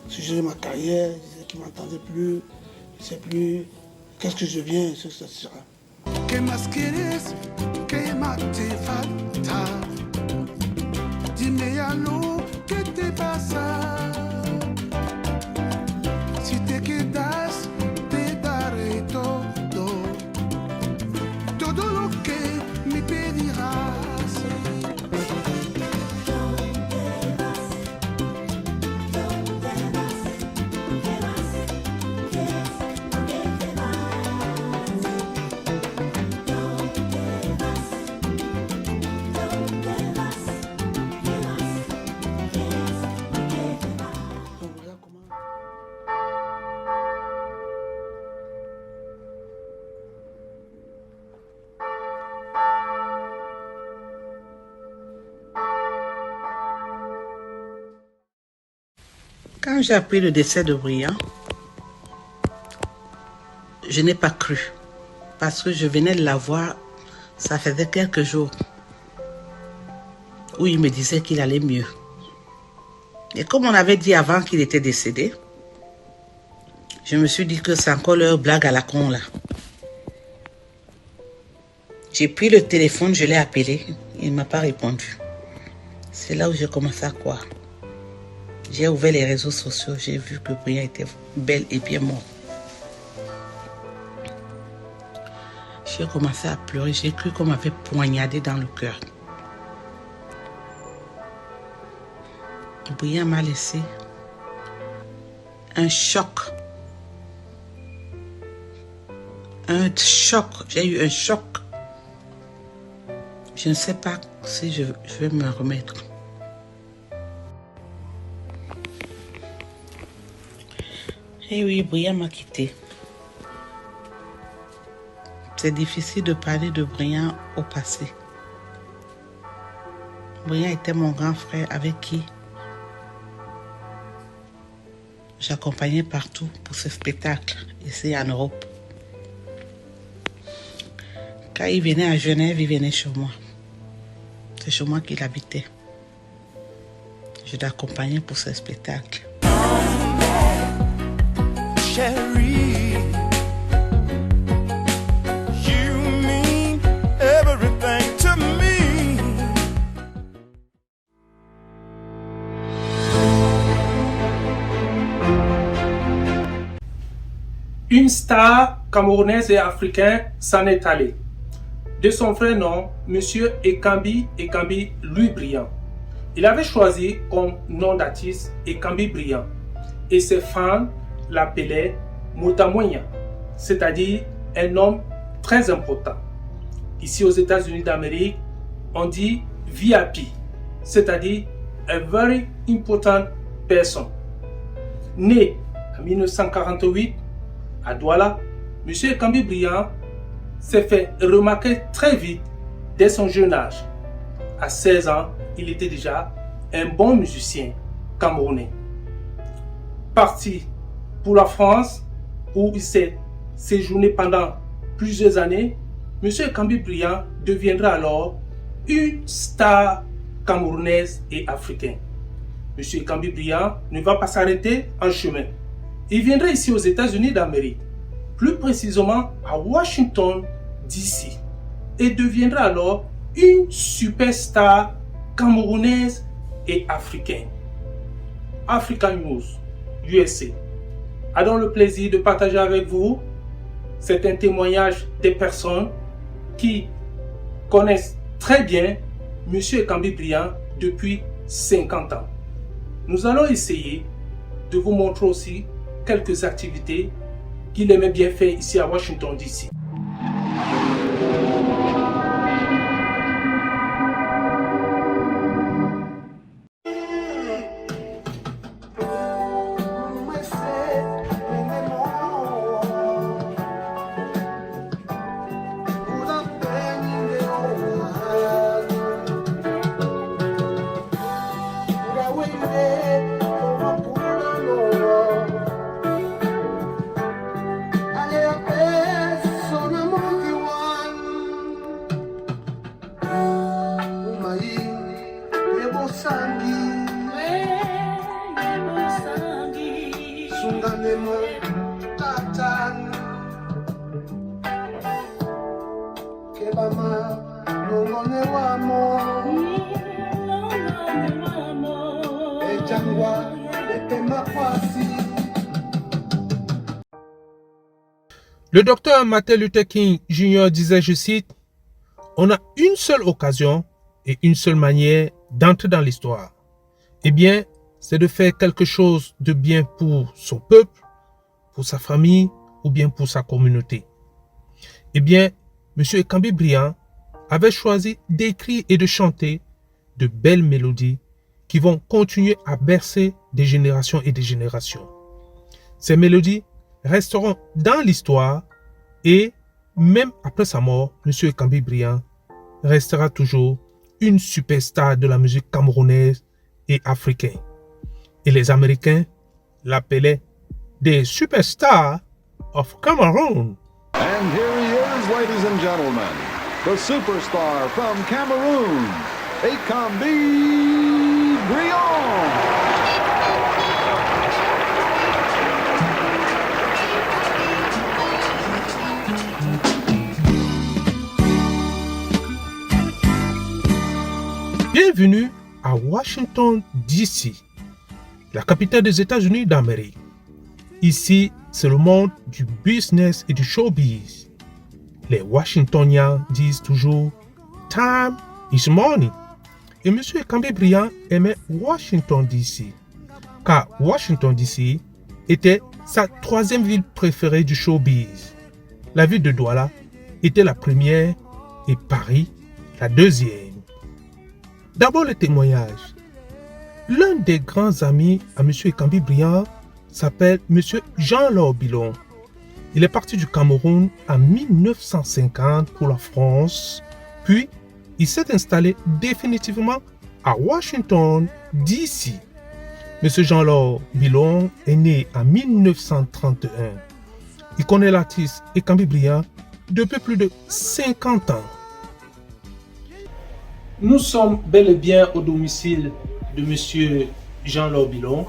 sujet de ma carrière, il disait qu'il ne m'entendait plus, je ne sais plus, qu'est-ce que je deviens, etc. ¿Qué más quieres? ¿Qué más te falta? Dime ya lo que te pasa. Si te quedas, te daré todo, todo lo que me pedirás. Quand j'ai appris le décès de Briand, je n'ai pas cru, parce que je venais de la voir, ça faisait quelques jours, où il me disait qu'il allait mieux. Et comme on avait dit avant qu'il était décédé, je me suis dit que c'est encore leur blague à la con là. J'ai pris le téléphone, je l'ai appelé, il ne m'a pas répondu. C'est là où j'ai commencé à croire. J'ai ouvert les réseaux sociaux, j'ai vu que Briand était bel et bien mort. J'ai commencé à pleurer, j'ai cru qu'on m'avait poignardé dans le cœur. Briand m'a laissé un choc. J'ai eu un choc. Je ne sais pas si je vais me remettre. Eh oui, Briand m'a quitté. C'est difficile de parler de Briand au passé. Briand était mon grand frère avec qui j'accompagnais partout pour ce spectacle, ici en Europe. Quand il venait à Genève, il venait chez moi. C'est chez moi qu'il habitait. Je l'accompagnais pour ce spectacle. Sherry, you mean everything to me. Une star camerounaise et africaine s'en est allée. De son vrai nom, Monsieur Ekambi Louis Briand. Il avait choisi comme nom d'artiste Ekambi Briand et ses fans l'appelaient Motamoya, c'est-à-dire un homme très important. Ici aux États-Unis d'Amérique, on dit VIP, c'est-à-dire a very important person. Né en 1948 à Douala, M. Ekambi Briand s'est fait remarquer très vite dès son jeune âge. À 16 ans, il était déjà un bon musicien camerounais. Parti pour la France, où il s'est séjourné pendant plusieurs années, M. Ekambi Briand deviendra alors une star camerounaise et africaine. M. Ekambi Briand ne va pas s'arrêter en chemin. Il viendra ici aux États-Unis d'Amérique, plus précisément à Washington, D.C. et deviendra alors une superstar camerounaise et africaine. African News, USA, a donc le plaisir de partager avec vous. C'est un témoignage des personnes qui connaissent très bien M. Ekambi Briand depuis 50 ans. Nous allons essayer de vous montrer aussi quelques activités qu'il aimait bien faire ici à Washington, D.C. Allez, Sunganemo Tatan Kebama Nongone Wamo Ejangwa Epema Kwasi. Le docteur Martin Luther King Jr. disait, je cite, « On a une seule occasion et une seule manière d'entrer dans l'histoire. Eh bien, c'est de faire quelque chose de bien pour son peuple, pour sa famille ou bien pour sa communauté. » Eh bien, M. Ekambi Briand avait choisi d'écrire et de chanter de belles mélodies qui vont continuer à bercer des générations et des générations. Ces mélodies resteront dans l'histoire et même après sa mort, M. Ekambi Briand restera toujours une superstar de la musique camerounaise et africaine. Et les Américains l'appelaient des superstars of Cameroon. And here he is, ladies and gentlemen, the superstar from Cameroon, Ekambi Briand. Bienvenue à Washington, D.C., la capitale des États-Unis d'Amérique. Ici, c'est le monde du business et du showbiz. Les Washingtoniens disent toujours « Time is money ». Et M. Ekambi Briand aimait Washington, D.C., car Washington, D.C. était sa troisième ville préférée du showbiz. La ville de Douala était la première et Paris la deuxième. D'abord le témoignage. L'un des grands amis à M. Ekambi Briand s'appelle M. Jean-Laure Bilon. Il est parti du Cameroun en 1950 pour la France, puis il s'est installé définitivement à Washington, D.C. M. Jean-Laure Bilon est né en 1931. Il connaît l'artiste Ekambi Briand depuis plus de 50 ans. Nous sommes bel et bien au domicile de M. Jean-Laure Bilon,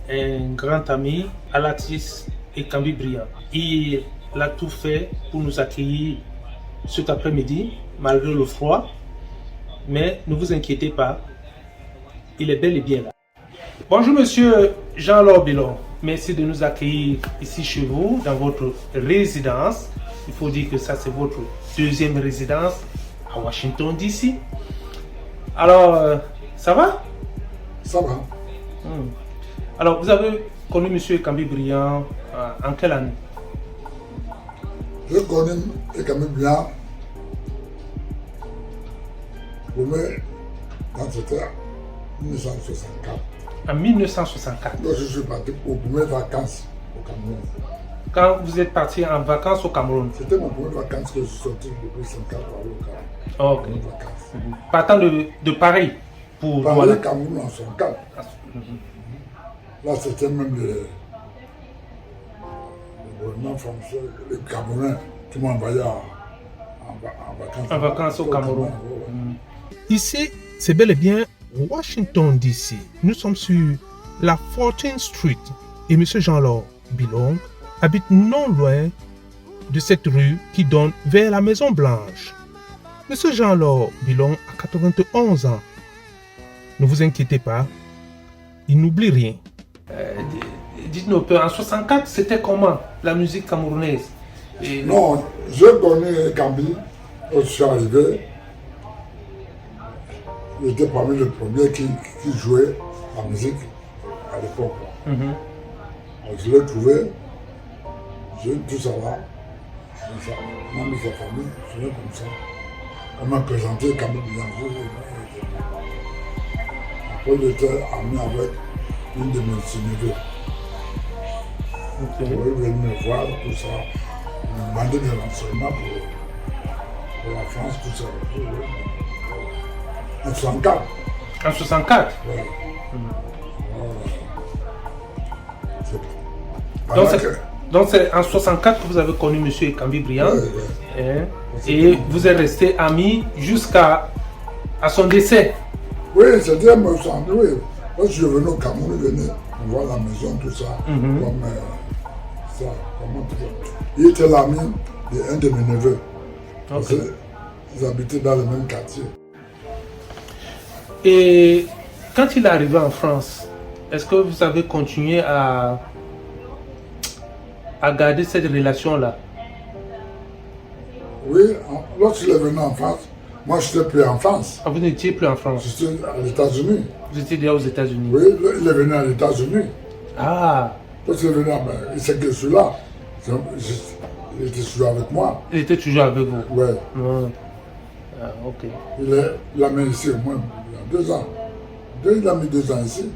un grand ami à l'artiste Ekambi Briand. Il a tout fait pour nous accueillir cet après-midi, malgré le froid. Mais ne vous inquiétez pas, il est bel et bien là. Bonjour M. Jean-Laure Bilon. Merci de nous accueillir ici chez vous, dans votre résidence. Il faut dire que ça, c'est votre deuxième résidence à Washington, D.C. Alors, ça va? Ça va. Alors, vous avez connu M. Ekambi Briand en quelle année? Je connais Ekambi Briand quand c'était en 1964. En 1964. Donc je suis parti aux premières vacances au Cameroun. Quand vous êtes parti en vacances au Cameroun? C'était mon première vacances que je suis sorti depuis 54 pour aller au Cameroun. Ok. Partant de Paris pour Paris, le Cameroun en 64. Là, c'était même le gouvernement français, les Camerounais qui m'ont envoyé en vacances. En vacances au Cameroun. Ici, c'est bel et bien Washington, D.C. Nous sommes sur la 14th Street et M. Jean-Laure Bilon habite non loin de cette rue qui donne vers la Maison Blanche. M. Jean-Laure Bilon a 91 ans. Ne vous inquiétez pas, il n'oublie rien. Dites-nous un peu, en 64, c'était comment la musique camerounaise? Non, je connais Ekambi quand je suis arrivé. Il était parmi les premiers qui jouaient la musique à l'époque. Je l'ai trouvé, j'ai eu tout ça là. On m'a mis sa famille, je l'ai comme ça. On m'a présenté Ekambi Briand. Après, j'étais ami avec une de mes neveux. Il est venu me voir, tout ça. Il m'a demandé des renseignements pour la France, tout ça. En 64. En 64? Oui. Donc c'est en 64 que vous avez connu M. Ekambi Briand. Oui. Et vous êtes resté amis jusqu'à son décès. Oui, c'était un oui. Quand je suis venu au Cameroun, il venait voir la maison, tout ça, comme ça, comment tout ça. Il était l'ami d'un de mes neveux. Parce qu'ils habitaient dans le même quartier. Et quand il est arrivé en France, est-ce que vous avez continué à garder cette relation-là? Oui, lorsqu'il est venu en France, moi je n'étais plus en France. Ah, vous n'étiez plus en France? J'étais aux États-Unis. Vous étiez déjà aux États-Unis? Oui, il est venu aux États-Unis. Ah. Lorsqu'il est venu, il sait que je suis là. Il était toujours avec moi. Il était toujours avec vous? Oui. Ah, ok. Il a mis ici au moins il y a 2 ans. Il a mis 2 ans ici.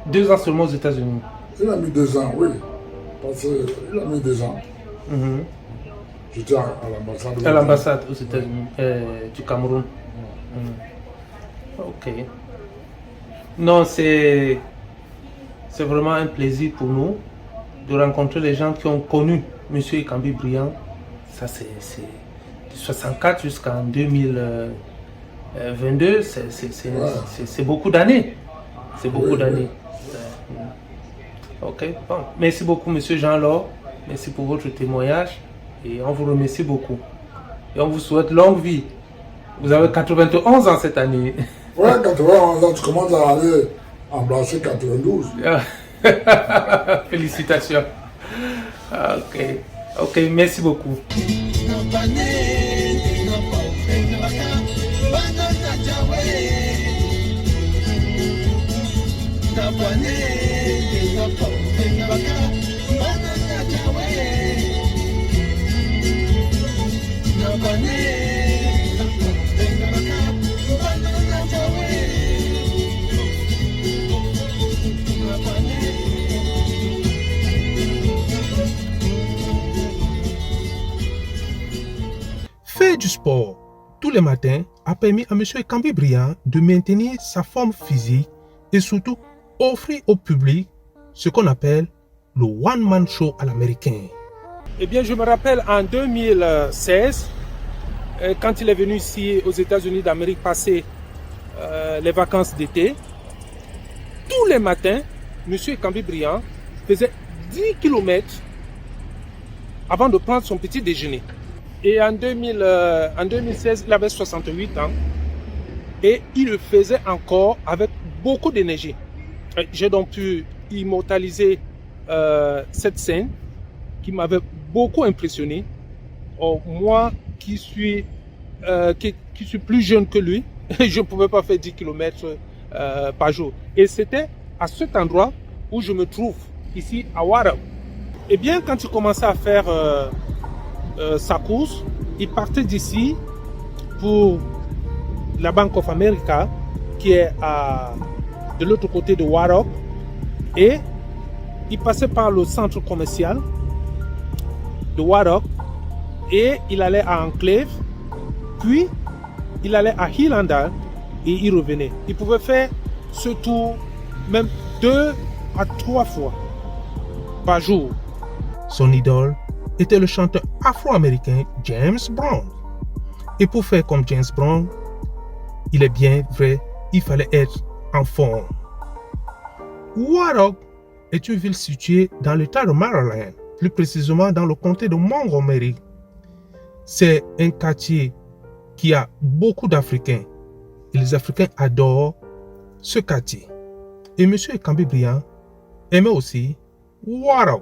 2 ans seulement aux États-Unis? Il a mis 2 ans, oui. Parce qu'il a mis 2 ans. J'étais à l'ambassade. À l'ambassade aux États-Unis, du Cameroun. Ok. Non, c'est vraiment un plaisir pour nous de rencontrer les gens qui ont connu M. Ekambi Briand. Ça, c'est de 64 jusqu'en 2022. C'est beaucoup d'années. C'est beaucoup d'années. Ok. Bon. Merci beaucoup, M. Jean-Laure. Merci pour votre témoignage. Et on vous remercie beaucoup. Et on vous souhaite longue vie. Vous avez 91 ans cette année. Ouais, 91 ans, tu commences à aller embrasser 92. Félicitations. Ok. Ok, merci beaucoup. Faire du sport tous les matins a permis à M. Ekambi Briand de maintenir sa forme physique et surtout offrir au public ce qu'on appelle le one-man show à l'américain. Eh bien, je me rappelle en 2016, quand il est venu ici aux États-Unis d'Amérique passer les vacances d'été, tous les matins, M. Ekambi Briand faisait 10 km avant de prendre son petit déjeuner. Et en 2016, il avait 68 ans et il le faisait encore avec beaucoup d'énergie. J'ai donc pu immortaliser cette scène qui m'avait beaucoup impressionné. Moi qui suis plus jeune que lui, je ne pouvais pas faire 10 km par jour. Et c'était à cet endroit où je me trouve, ici à Warab. Eh bien, quand il commençait à faire sa course, il partait d'ici pour la Bank of America qui est de l'autre côté de Warab, et il passait par le centre commercial de Warab et il allait à Enclave, puis il allait à Hillandale et il revenait. Il pouvait faire ce tour même 2 à 3 fois par jour. Son idole était le chanteur afro-américain James Brown. Et pour faire comme James Brown, il est bien vrai, il fallait être en forme. Warab est une ville située dans l'État de Maryland, plus précisément dans le comté de Montgomery. C'est un quartier qui a beaucoup d'Africains et les Africains adorent ce quartier. Et M. Ekambi Briand aimait aussi Warab.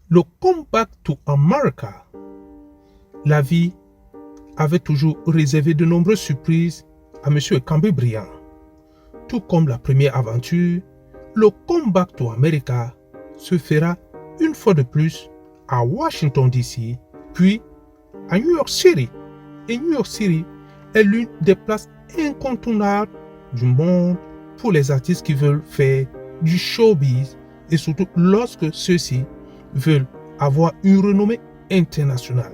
Le comeback to America. La vie avait toujours réservé de nombreuses surprises à M. Ekambi Briand. Tout comme la première aventure, le comeback to America se fera une fois de plus à Washington DC, puis à New York City. Et New York City est l'une des places incontournables du monde pour les artistes qui veulent faire du showbiz et surtout lorsque ceux-ci veulent avoir une renommée internationale.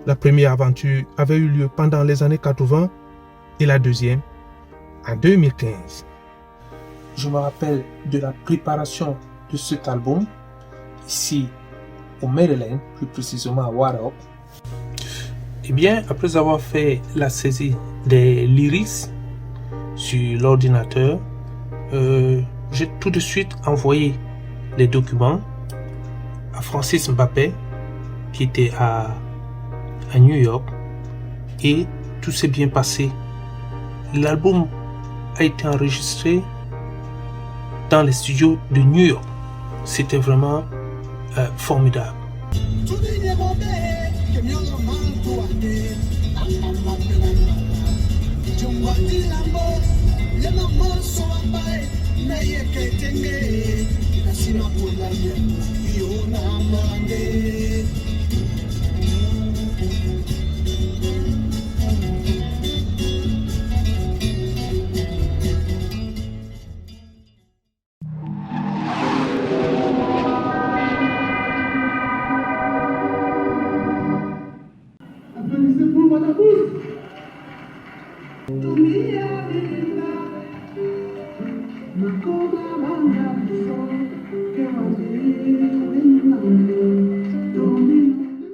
La première aventure avait eu lieu pendant les années 80 et la deuxième en 2015. Je me rappelle de la préparation de cet album ici au Maryland, plus précisément à Warab. Eh bien, après avoir fait la saisie des lyrics sur l'ordinateur, j'ai tout de suite envoyé les documents à Francis Mbappé, qui était à New York, et tout s'est bien passé. L'album a été enregistré dans les studios de New York. C'était vraiment formidable.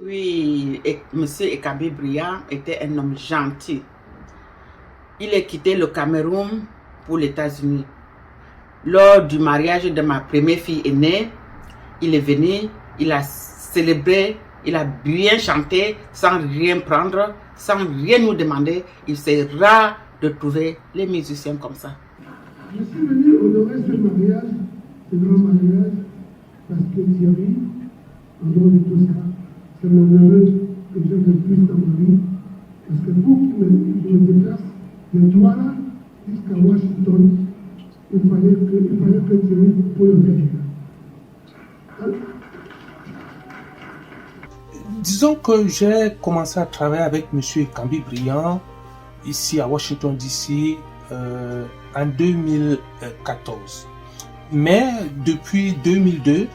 Oui, Monsieur Ekambi Briand était un homme gentil. Il a quitté le Cameroun pour les États-Unis. Lors du mariage de ma première fille aînée, il est venu, il a célébré, il a bien chanté sans rien prendre, sans rien nous demander. C'est rare de trouver les musiciens comme ça. Je suis venu honorer ce mariage, ce grand mariage, parce que Thierry, en dehors de tout ça, c'est l'heureux que j'ai le plus dans ma vie. Parce que pour que je me déplace de Douala jusqu'à Washington, il fallait que Thierry pour le faire. Disons que j'ai commencé à travailler avec M. Ekambi Briand ici à Washington DC en 2014. Mais depuis 2002,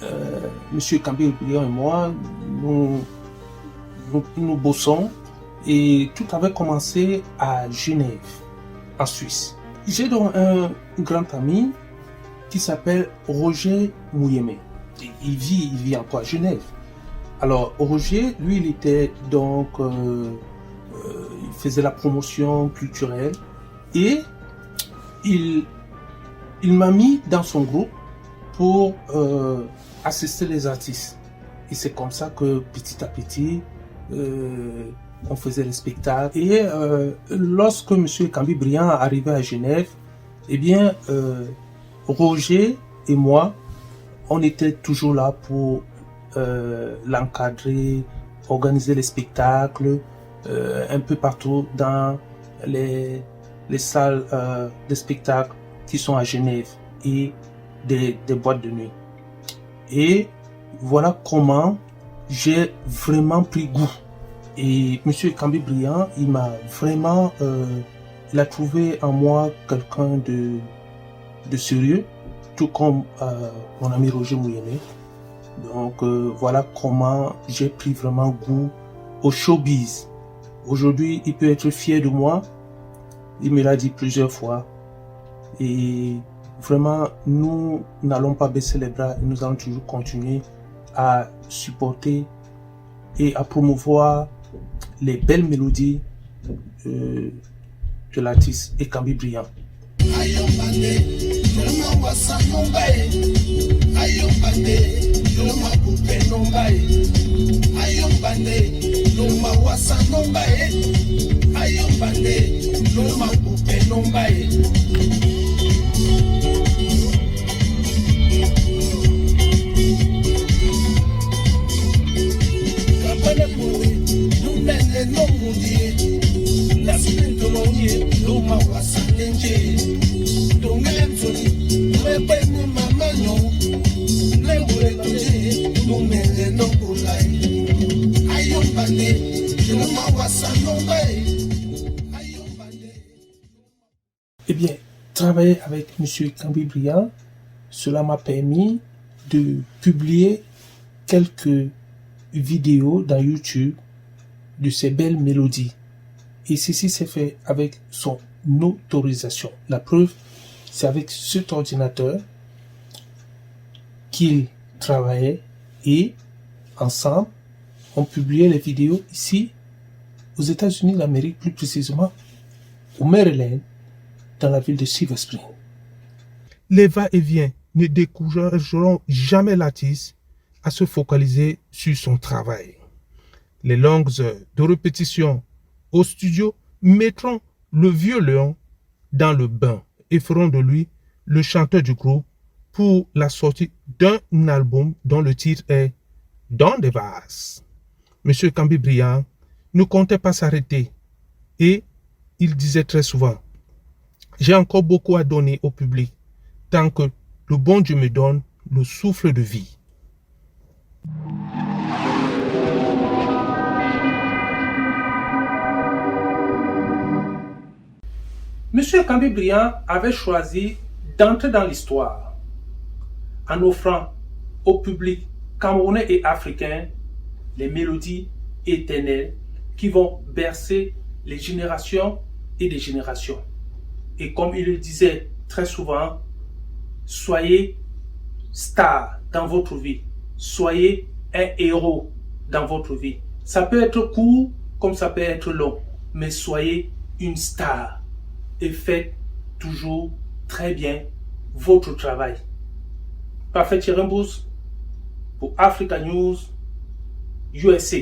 M. Ekambi Briand et moi, nous bossons, et tout avait commencé à Genève, en Suisse. J'ai donc un grand ami qui s'appelle Roger Mouyemé. Il vit encore à Genève. Alors Roger, lui, il était donc, il faisait la promotion culturelle, et il m'a mis dans son groupe pour assister les artistes. Et c'est comme ça que petit à petit, on faisait les spectacles. Et lorsque M. Ekambi Briand arrivait à Genève, eh bien, Roger et moi, on était toujours là pour l'encadrer, organiser les spectacles un peu partout dans les salles de spectacle qui sont à Genève et des boîtes de nuit. Et voilà comment j'ai vraiment pris goût. Et M. Ekambi Briand, il m'a vraiment, il a trouvé en moi quelqu'un de sérieux, tout comme mon ami Roger Mouyemé. Donc voilà comment j'ai pris vraiment goût au showbiz. Aujourd'hui, il peut être fier de moi. Il me l'a dit plusieurs fois. Et vraiment, nous n'allons pas baisser les bras. Et nous allons toujours continuer à supporter et à promouvoir les belles mélodies de l'artiste Ekambi Briand. Eh bien, travailler avec M. Ekambi Briand, cela m'a permis de publier quelques vidéos dans YouTube de ces belles mélodies. Et ceci s'est fait avec son autorisation. La preuve, c'est avec cet ordinateur qu'il travaillait et ensemble, on publiait les vidéos ici aux États-Unis d'Amérique, plus précisément au Maryland, dans la ville de Silver Spring. Les va-et-vient ne décourageront jamais l'artiste à se focaliser sur son travail. Les longues heures de répétition au studio mettront le vieux lion dans le bain et feront de lui le chanteur du groupe pour la sortie d'un album dont le titre est Dans des vases. Monsieur Ekambi Briand ne comptait pas s'arrêter et il disait très souvent: j'ai encore beaucoup à donner au public tant que le bon Dieu me donne le souffle de vie. Monsieur Ekambi Briand avait choisi d'entrer dans l'histoire en offrant au public camerounais et africain les mélodies éternelles qui vont bercer les générations et des générations. Et comme il le disait très souvent, soyez star dans votre vie, soyez un héros dans votre vie. Ça peut être court comme ça peut être long, mais soyez une star et faites toujours très bien votre travail. Parfait Chirimbous pour Africa News USA.